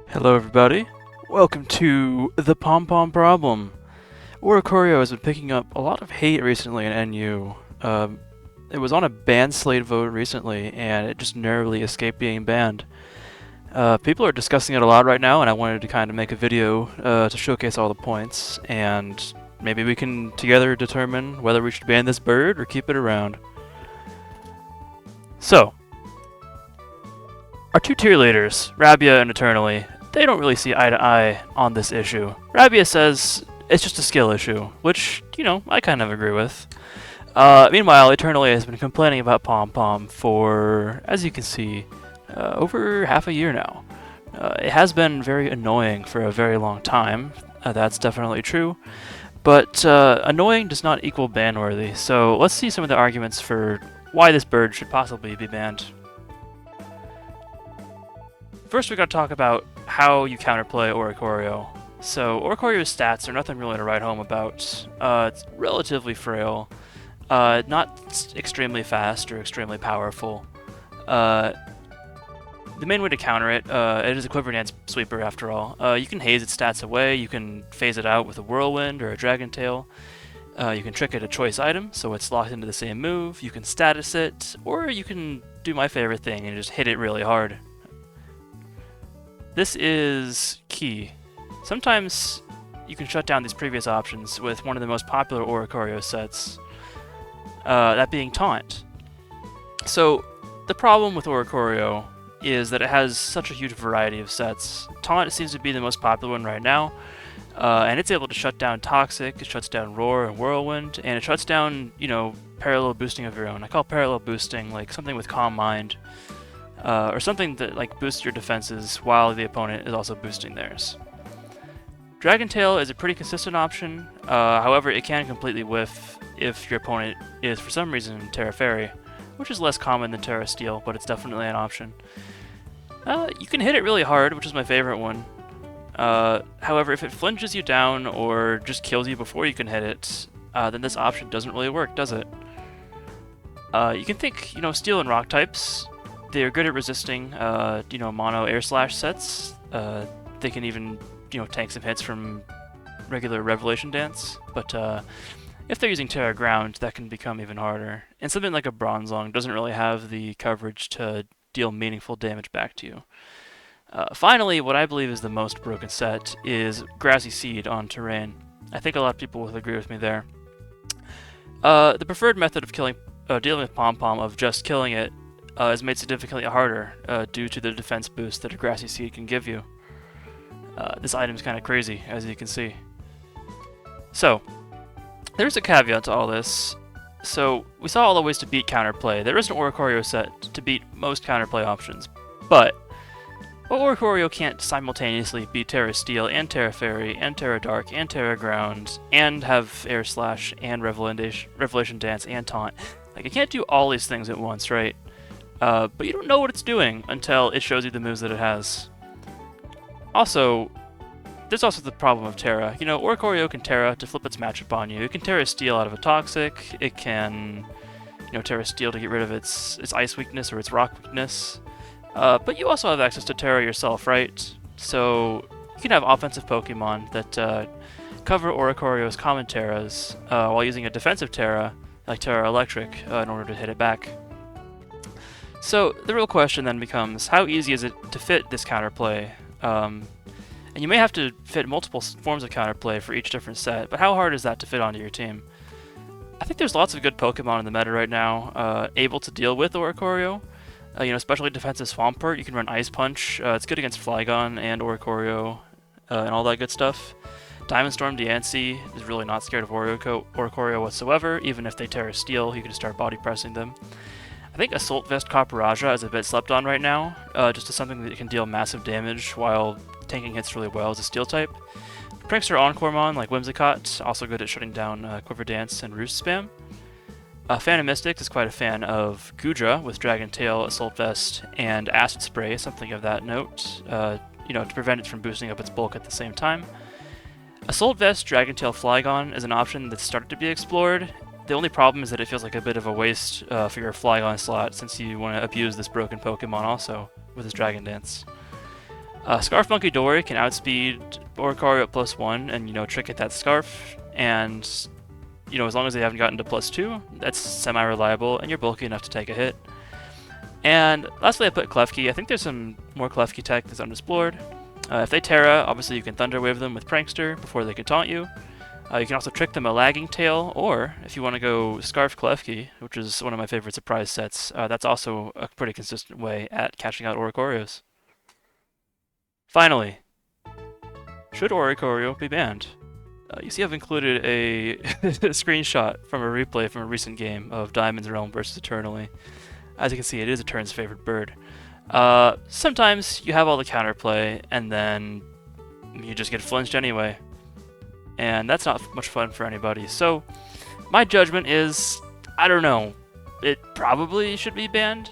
Hello everybody, welcome to the Pom-Pom Problem. Oricorio has been picking up a lot of hate recently in NU. It was on a ban slate vote recently, and it just narrowly escaped being banned. People are discussing it a lot right now, and I wanted to kind of make a video to showcase all the points, and maybe we can together determine whether we should ban this bird or keep it around. So, our two tier leaders, Rabia and Eternally, they don't really see eye to eye on this issue. Rabia says it's just a skill issue, which, I kind of agree with. Meanwhile, Eternally has been complaining about Pom-Pom for, as you can see, over half a year now. It has been very annoying for a very long time, that's definitely true, but annoying does not equal ban-worthy, so let's see some of the arguments for why this bird should possibly be banned. First, we gotta talk about how you counterplay Oricorio. So, Oricorio's stats are nothing really to write home about. It's relatively frail, not extremely fast or extremely powerful. The main way to counter it, it is a Quiver Dance sweeper after all. You can haze its stats away, you can phase it out with a Whirlwind or a Dragon Tail. You can trick it a choice item, so it's locked into the same move. You can status it, or you can do my favorite thing and just hit it really hard. This is key. Sometimes you can shut down these previous options with one of the most popular Oricorio sets, that being Taunt. So, the problem with Oricorio is that it has such a huge variety of sets. Taunt seems to be the most popular one right now, and it's able to shut down Toxic, it shuts down Roar and Whirlwind, and it shuts down, parallel boosting of your own. I call parallel boosting like something with Calm Mind. Or something that boosts your defenses while the opponent is also boosting theirs. Dragon Tail is a pretty consistent option, however it can completely whiff if your opponent is for some reason Terra Fairy, which is less common than Terra Steel, but it's definitely an option. You can hit it really hard, which is my favorite one. However, if it flinches you down or just kills you before you can hit it, then this option doesn't really work, does it? You can think, Steel and Rock types. They're good at resisting, mono air slash sets. They can even, tank some hits from regular Revelation Dance. But if they're using Terra Ground, that can become even harder. And something like a Bronzong doesn't really have the coverage to deal meaningful damage back to you. Finally, what I believe is the most broken set is Grassy Seed on Terrain. I think a lot of people will agree with me there. The preferred method of dealing with Pom-Pom of just killing it is made significantly harder due to the defense boost that a Grassy Seed can give you. This item's kind of crazy, as you can see. So, there's a caveat to all this. So, we saw all the ways to beat counterplay. There is an Oricorio set to beat most counterplay options, but Oricorio can't simultaneously beat Terra Steel and Terra Fairy and Terra Dark and Terra Ground and have Air Slash and Revelation Dance and Taunt. It can't do all these things at once, right? But you don't know what it's doing until it shows you the moves that it has. Also, there's also the problem of Terra. Oricorio can Terra to flip its matchup on you. It can Terra Steel out of a Toxic. It can, Terra Steel to get rid of its Ice weakness or its Rock weakness. But you also have access to Terra yourself, right? So you can have offensive Pokemon that cover Oricorio's common Terras while using a defensive Terra, like Terra Electric, in order to hit it back. So the real question then becomes, how easy is it to fit this counterplay? And you may have to fit multiple forms of counterplay for each different set, but how hard is that to fit onto your team? I think there's lots of good Pokemon in the meta right now able to deal with Oricorio. Especially defensive Swampert, you can run Ice Punch. It's good against Flygon and Oricorio and all that good stuff. Diamond Storm Diancie is really not scared of Oricorio whatsoever. Even if they Terra Steel, you can just start body pressing them. I think Assault Vest Copperajah is a bit slept on right now, just as something that can deal massive damage while tanking hits really well as a Steel type. Prankster Encoremon, like Whimsicott, also good at shutting down Quiver Dance and Roost Spam. Phantom Mystic is quite a fan of Goodra with Dragon Tail, Assault Vest, and Acid Spray, something of that note, to prevent it from boosting up its bulk at the same time. Assault Vest Dragon Tail Flygon is an option that's started to be explored. The only problem is that it feels like a bit of a waste for your Flygon slot, since you want to abuse this broken Pokemon also with his Dragon Dance. Scarf Monkey Dory can outspeed Oricorio at +1 and, trick at that Scarf, and, as long as they haven't gotten to +2, that's semi-reliable, and you're bulky enough to take a hit. And lastly, I put Klefki. I think there's some more Klefki tech that's unexplored. If they Terra, obviously you can Thunder Wave them with Prankster before they can taunt you. You can also trick them a Lagging Tail, or if you want to go Scarf Klefki, which is one of my favorite surprise sets, that's also a pretty consistent way at catching out Oricorios. Finally, should Oricorio be banned? You see I've included a screenshot from a replay from a recent game of Diamond's Realm versus Eternally. As you can see, it is Etern's favorite bird. Sometimes you have all the counterplay, and then you just get flinched anyway. And that's not much fun for anybody. So, my judgment is, I don't know, it probably should be banned.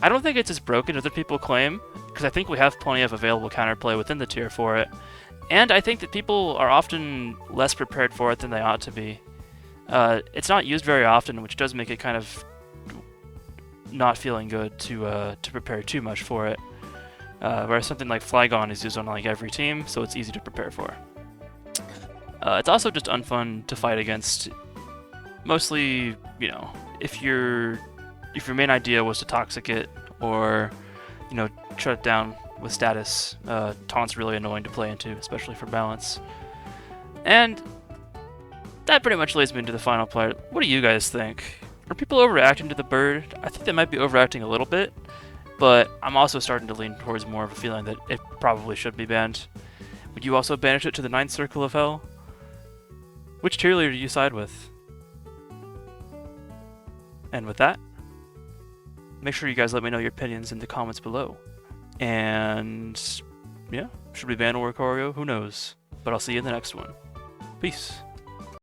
I don't think it's as broken as other people claim, because I think we have plenty of available counterplay within the tier for it. And I think that people are often less prepared for it than they ought to be. It's not used very often, which does make it kind of not feeling good to prepare too much for it. Whereas something like Flygon is used on like every team, so it's easy to prepare for. It's also just unfun to fight against. Mostly, if your main idea was to toxic it or, shut it down with status, taunt's really annoying to play into, especially for balance. And that pretty much leads me into the final part. What do you guys think? Are people overreacting to the bird? I think they might be overreacting a little bit, but I'm also starting to lean towards more of a feeling that it probably should be banned. Would you also banish it to the 9th Circle of Hell? Which tier leader do you side with? And with that, make sure you guys let me know your opinions in the comments below. And yeah, should we ban Oricorio? Who knows? But I'll see you in the next one. Peace.